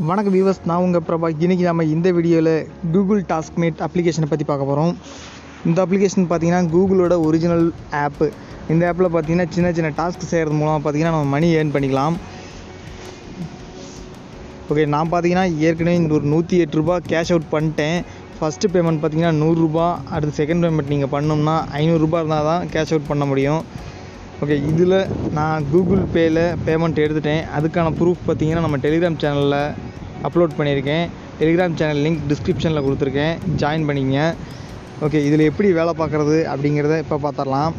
வணக்கம் வியூவர்ஸ், நான் உங்கள் பிரபா. இன்றைக்கி நம்ம இந்த வீடியோவில் கூகுள் டாஸ்க்மேட் அப்ளிகேஷனை பற்றி பார்க்க போகிறோம். இந்த அப்ளிகேஷன் பார்த்திங்கன்னா கூகுளோட ஒரிஜினல் ஆப்பு. இந்த ஆப்பில் பார்த்திங்கன்னா சின்ன சின்ன டாஸ்க் செய்கிறது மூலமாக பார்த்திங்கன்னா நம்ம மணி ஏர்ன் பண்ணிக்கலாம். ஓகே, நான் பார்த்திங்கன்னா ஏற்கனவே ஒரு $108 கேஷ் அவுட் பண்ணிட்டேன். ஃபஸ்ட்டு பேமெண்ட் பார்த்திங்கன்னா $100. அடுத்து செகண்ட் பேமெண்ட் நீங்கள் பண்ணோம்னா $500 இருந்தால் தான் கேஷ் அவுட் பண்ண முடியும். ஓகே, இதில் நான் கூகுள் பேயில் பேமெண்ட் எடுத்துட்டேன். அதுக்கான ப்ரூஃப் பார்த்திங்கன்னா நம்ம டெலிகிராம் சேனலில் அப்லோட் பண்ணியிருக்கேன். டெலிகிராம் சேனல் லிங்க் டிஸ்கிரிப்ஷனில் கொடுத்துருக்கேன், ஜாயின் பண்ணிக்கங்க. ஓகே, இதில் எப்படி வேலை பார்க்குறது அப்படிங்கிறத இப்போ பார்த்துடலாம்.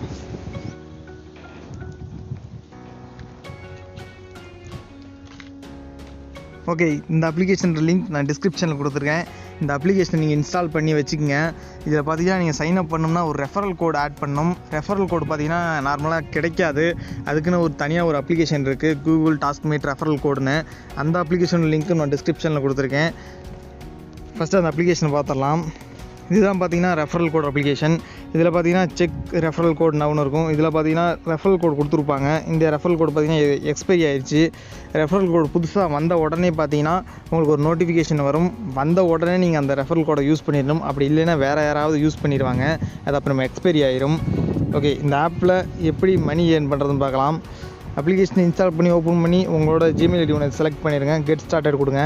ஓகே, இந்த அப்ளிகேஷன் லிங்க் நான் டிஸ்கிரிப்ஷனில் கொடுத்துருக்கேன். இந்த அப்ளிகேஷனை நீங்கள் இன்ஸ்டால் பண்ணி வச்சுக்கோங்க. இதில் பார்த்தீங்கன்னா நீங்கள் சைன் அப் பண்ணணும்னா ஒரு ரெஃபரல் கோட் ஆட் பண்ணணும். ரெஃபரல் கோடு பார்த்தீங்கன்னா நார்மலாக கிடைக்காது. அதுக்குன்னு ஒரு தனியாக ஒரு அப்ளிகேஷன் இருக்குது, கூகுள் டாஸ்க்மேட் ரெஃபரல் கோடுன்னு. அந்த அப்ளிகேஷன் லிங்க்கு நான் டிஸ்கிரிப்ஷனில் கொடுத்துருக்கேன். ஃபஸ்ட்டு அந்த அப்ளிகேஷனை பார்த்துடலாம். இதுதான் பார்த்தீங்கன்னா ரெஃபரல் கோட் அப்ளிகேஷன். இதில் பார்த்தீங்கன்னா செக் ரெஃபரல் கோட் நவுன்னு இருக்கும். இதில் பார்த்தீங்கன்னா ரெஃபரல் கோட் கொடுத்துருப்பாங்க. இந்த ரெஃபரல் கோட் பார்த்தீங்கன்னா எக்ஸ்பைரி ஆயிடுச்சு. ரெஃபரல் கோட் புதுசாக வந்த உடனே பார்த்தீங்கன்னா உங்களுக்கு ஒரு நோட்டிஃபிகேஷன் வரும். வந்த உடனே நீங்கள் அந்த ரெஃபரல் கோடை யூஸ் பண்ணிடணும். அப்படி இல்லைன்னா வேறு யாராவது யூஸ் பண்ணிடுவாங்க, அது அப்புறம் எக்ஸ்பைரி ஆயிரும். ஓகே, இந்த ஆப்பில் எப்படி மணி ஏர்ன் பண்ணுறதுன்னு பார்க்கலாம். அப்ளிகேஷனை இன்ஸ்டால் பண்ணி ஓப்பன் பண்ணி உங்களோட ஜிமெயில் ஐடி ஒன்று செலக்ட் பண்ணிடுங்க. கெட் ஸ்டார்டட் கொடுங்க.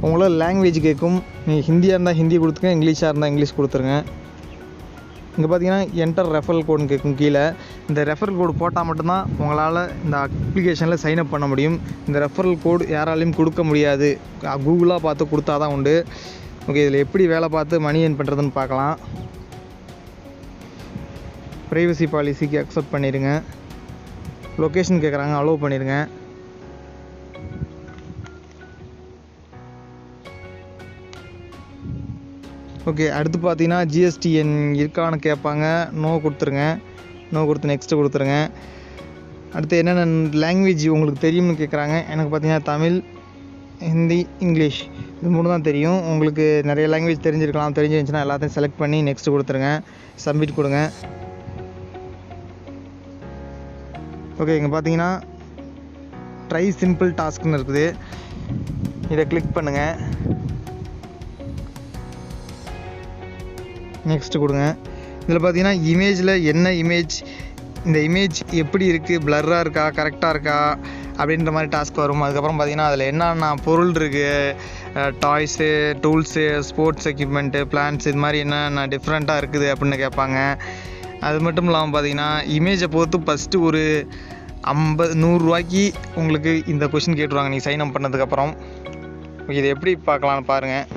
உங்களோட லாங்குவேஜ் கேட்கும். நீங்கள் ஹிந்தியாக இருந்தால் ஹிந்தி கொடுத்துருங்க, இங்கிலீஷாக இருந்தால் இங்கிலீஷ் கொடுத்துருங்க. இங்கே பார்த்தீங்கன்னா என்டர் ரெஃபரல் கோடுன்னு கேட்கும் கீழே. இந்த ரெஃபரல் கோடு போட்டால் மட்டும்தான் உங்களால் இந்த அப்ளிகேஷனில் சைன் அப் பண்ண முடியும். இந்த ரெஃபரல் கோடு யாராலையும் கொடுக்க முடியாது, கூகுளாக பார்த்து கொடுத்தா தான் உண்டு. ஓகே, இதில் எப்படி வேலை பார்த்து மணி ஏர்ன் பண்ணுறதுன்னு பார்க்கலாம். ப்ரைவசி பாலிசிக்கு அக்செப்ட் பண்ணிடுங்க. லொக்கேஷன் கேட்குறாங்க, அலோவ் பண்ணிடுங்க. ஓகே, அடுத்து பார்த்தீங்கன்னா ஜிஎஸ்டிஎன் இருக்கான்னு கேட்பாங்க. நோ கொடுத்துருங்க. நோ கொடுத்து நெக்ஸ்ட்டு கொடுத்துருங்க. அடுத்து என்னென்ன லாங்குவேஜ் உங்களுக்கு தெரியும்னு கேட்குறாங்க. எனக்கு பார்த்தீங்கன்னா தமிழ், ஹிந்தி, இங்கிலீஷ் இது மூணு தான் தெரியும். உங்களுக்கு நிறைய லாங்குவேஜ் தெரிஞ்சிருந்துச்சுன்னா எல்லாத்தையும் செலக்ட் பண்ணி நெக்ஸ்ட்டு கொடுத்துருங்க. சப்மிட் கொடுங்க. ஓகே, இங்கே பார்த்தீங்கன்னா ட்ரை சிம்பிள் டாஸ்க்னு இருக்குது. இதை கிளிக் பண்ணுங்கள். நெக்ஸ்ட்டு கொடுங்க. இதில் பார்த்தீங்கன்னா இமேஜில் என்ன இமேஜ், இந்த இமேஜ் எப்படி இருக்குது, பிளர்ராக இருக்கா, கரெக்டாக இருக்கா அப்படின்ற மாதிரி டாஸ்க் வரும். அதுக்கப்புறம் பார்த்தீங்கன்னா அதில் என்னென்ன பொருள் இருக்குது, toys, tools, sports equipment, plants, இது மாதிரி என்னென்ன டிஃப்ரெண்ட்டாக இருக்குது அப்படின்னு கேட்பாங்க. அது மட்டும் இல்லாமல் பார்த்தீங்கன்னா இமேஜை பொறுத்து ஃபஸ்ட்டு ஒரு $100 உங்களுக்கு இந்த கொஷின் கேட்டுருவாங்க நீங்கள் சைன் அப் பண்ணதுக்கப்புறம். இதை எப்படி பார்க்கலான்னு பாருங்கள்.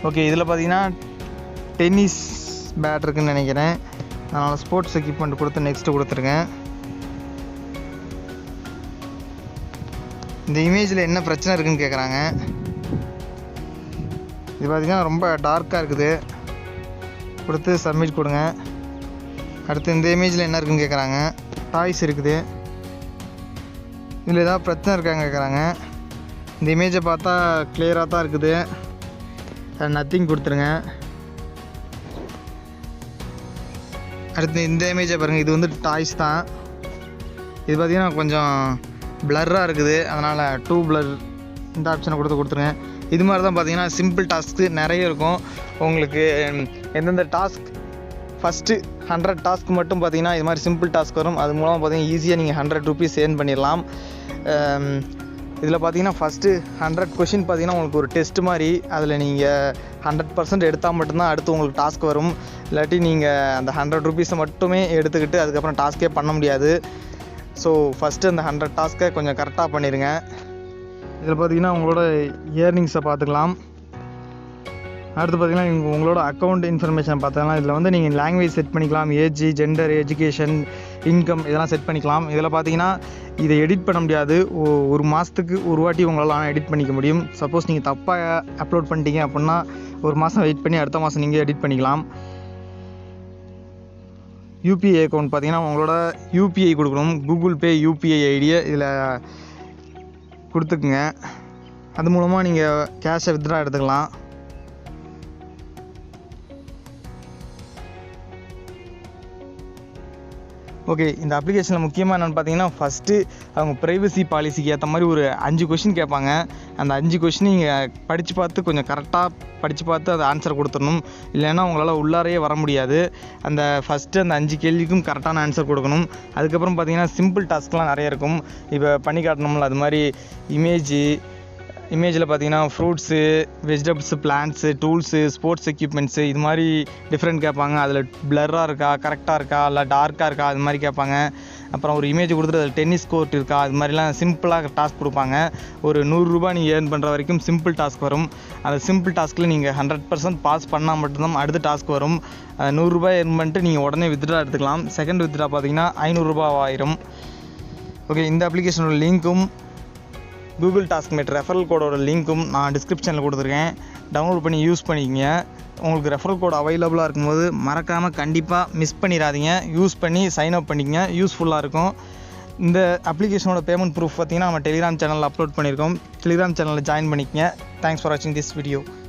ஓகே, இதில் பார்த்தீங்கன்னா டென்னிஸ் பேட் இருக்குதுன்னு நினைக்கிறேன். அதனால் ஸ்போர்ட்ஸ் எக்யூப்மெண்ட் கொடுத்து நெக்ஸ்ட்டு கொடுத்துருங்க. இந்த இமேஜில் என்ன பிரச்சனை இருக்குதுன்னு கேட்குறாங்க. இது பார்த்திங்கன்னா ரொம்ப டார்க்காக இருக்குது. கொடுத்து சப்மிட் கொடுங்க. அடுத்து இந்த இமேஜில் என்ன இருக்குதுன்னு கேட்குறாங்க. டாய்ஸ் இருக்குது. இதில் ஏதாவது பிரச்சனை இருக்காங்க கேட்குறாங்க. இந்த இமேஜை பார்த்தா கிளியராக தான் இருக்குது. நத்திங் கொடுத்துருங்க. அடுத்து இந்த இமேஜை பாருங்கள். இது வந்து டாய்ஸ் தான். இது பார்த்திங்கன்னா கொஞ்சம் பிளர்ராக இருக்குது, அதனால் டூ பிளர் இந்த ஆப்ஷனை கொடுத்துருங்க. இது மாதிரி தான் பார்த்தீங்கன்னா சிம்பிள் டாஸ்க்கு நிறைய இருக்கும். உங்களுக்கு எந்தெந்த டாஸ்க் ஃபஸ்ட்டு 100 டாஸ்க் மட்டும் பார்த்தீங்கன்னா இது மாதிரி சிம்பிள் டாஸ்க் வரும். அது மூலமாக பார்த்தீங்கன்னா ஈஸியாக நீங்கள் $100 ஏர்ன் பண்ணிடலாம். இதில் பார்த்தீங்கன்னா ஃபஸ்ட்டு 100 கொஷின் பார்த்தீங்கன்னா உங்களுக்கு ஒரு டெஸ்ட் மாதிரி. அதில் நீங்கள் 100% எடுத்தால் மட்டும்தான் அடுத்து உங்களுக்கு டாஸ்க் வரும். இல்லாட்டி நீங்கள் அந்த $100 மட்டுமே எடுத்துக்கிட்டு அதுக்கப்புறம் டாஸ்க்கே பண்ண முடியாது. ஸோ ஃபஸ்ட்டு அந்த 100 டாஸ்க்கை கொஞ்சம் கரெக்டாக பண்ணிடுங்க. இதில் பார்த்தீங்கன்னா உங்களோட இயர்னிங்ஸை பார்த்துக்கலாம். அடுத்து பார்த்தீங்கன்னா உங்களோட அக்கௌண்ட் இன்ஃபர்மேஷன் பார்த்துக்கலாம். இதில் வந்து நீங்கள் லாங்குவேஜ் செட் பண்ணிக்கலாம், ஏஜ், ஜெண்டர், எஜுகேஷன், இன்கம் இதெல்லாம் செட் பண்ணிக்கலாம். இதில் பார்த்தீங்கன்னா இதை எடிட் பண்ண முடியாது. ஒரு மாதத்துக்கு ஒரு வாட்டி உங்களால் எடிட் பண்ணிக்க முடியும். சப்போஸ் நீங்கள் தப்பாக அப்லோட் பண்ணிட்டீங்க அப்படின்னா ஒரு மாதம் வெயிட் பண்ணி அடுத்த மாதம் நீங்கள் எடிட் பண்ணிக்கலாம். யூபிஐ அக்கௌண்ட் பார்த்தீங்கன்னா உங்களோட யூபிஐ கொடுக்கணும். கூகுள் பே யூபிஐ ஐடியை இதில் கொடுத்துக்குங்க. அது மூலமாக நீங்கள் கேஷை வித்ட்ரா எடுத்துக்கலாம். ஓகே, இந்த அப்ளிகேஷனில் முக்கியமாக என்னென்னு பார்த்தீங்கன்னா, ஃபஸ்ட்டு அவங்க ப்ரைவசி பாலிசிக்கு ஏற்ற மாதிரி ஒரு 5 கொஷின் கேட்பாங்க. அந்த 5 கொஷின் நீங்கள் படித்து பார்த்து கொஞ்சம் கரெக்டாக படித்து பார்த்து அதை ஆன்சர் கொடுத்துடணும். இல்லைன்னா உங்களால் உள்ளாரையே வர முடியாது. அந்த ஃபஸ்ட்டு அந்த 5 கேள்விக்கும் கரெக்டான ஆன்சர் கொடுக்கணும். அதுக்கப்புறம் பார்த்தீங்கன்னா சிம்பிள் டாஸ்க்லாம் நிறைய இருக்கும். இப்போ பண்ணி காட்டணும்ல, அது மாதிரி இமேஜில் பார்த்தீங்கன்னா fruits, vegetables, plants, tools, sports equipments இது மாதிரி டிஃப்ரெண்ட் கேட்பாங்க. அதில் பிளர்ராக இருக்கா, கரெக்டாக இருக்கா, இல்லை டார்க்காக இருக்கா, அது மாதிரி கேட்பாங்க. அப்புறம் ஒரு இமேஜ் கொடுத்துட்டு அதில் டென்னிஸ் கோர்ட் இருக்கா, அது மாதிரிலாம் சிம்பிளாக டாஸ்க் கொடுப்பாங்க. ஒரு ₹100 நீங்கள் ஏர்ன் பண்ணுற வரைக்கும் சிம்பிள் டாஸ்க் வரும். அந்த சிம்பிள் டாஸ்க்கில் நீங்கள் 100% பாஸ் பண்ணால் மட்டும்தான் அடுத்த டாஸ்க் வரும். ₹100 ஏர்ன் பண்ணிட்டு நீங்கள் உடனே வித்ட்ரா எடுத்துக்கலாம். செகண்ட் வித்ட்ரா பார்த்தீங்கன்னா ₹500 ஆயிரும். ஓகே, இந்த அப்ளிகேஷனோட லிங்க்கும் கூகுள் டாஸ்க்மேட் ரெஃபரல் கோடோட லிங்க்கும் நான் டிஸ்கிரிப்ஷனில் கொடுத்துருக்கேன். டவுன்லோட் பண்ணி யூஸ் பண்ணிக்கங்க. உங்களுக்கு ரெஃபரல் கோட் அவைலபிளாக இருக்கும்போது மறக்காமல் கண்டிப்பாக மிஸ் பண்ணிடாதீங்க. யூஸ் பண்ணி சைன் அப் பண்ணிக்கங்க, யூஸ்ஃபுல்லாக இருக்கும். இந்த அப்ளிகேஷனோட பேமெண்ட் ப்ரூஃப் பார்த்தீங்கன்னா நம்ம டெலிகிராம் சேனலில் அப்லோட் பண்ணியிருக்கோம். டெலிகிராம் சேனலில் ஜாயின் பண்ணிக்கங்க. தேங்க்ஸ் ஃபார் வாட்சிங் திஸ் வீடியோ.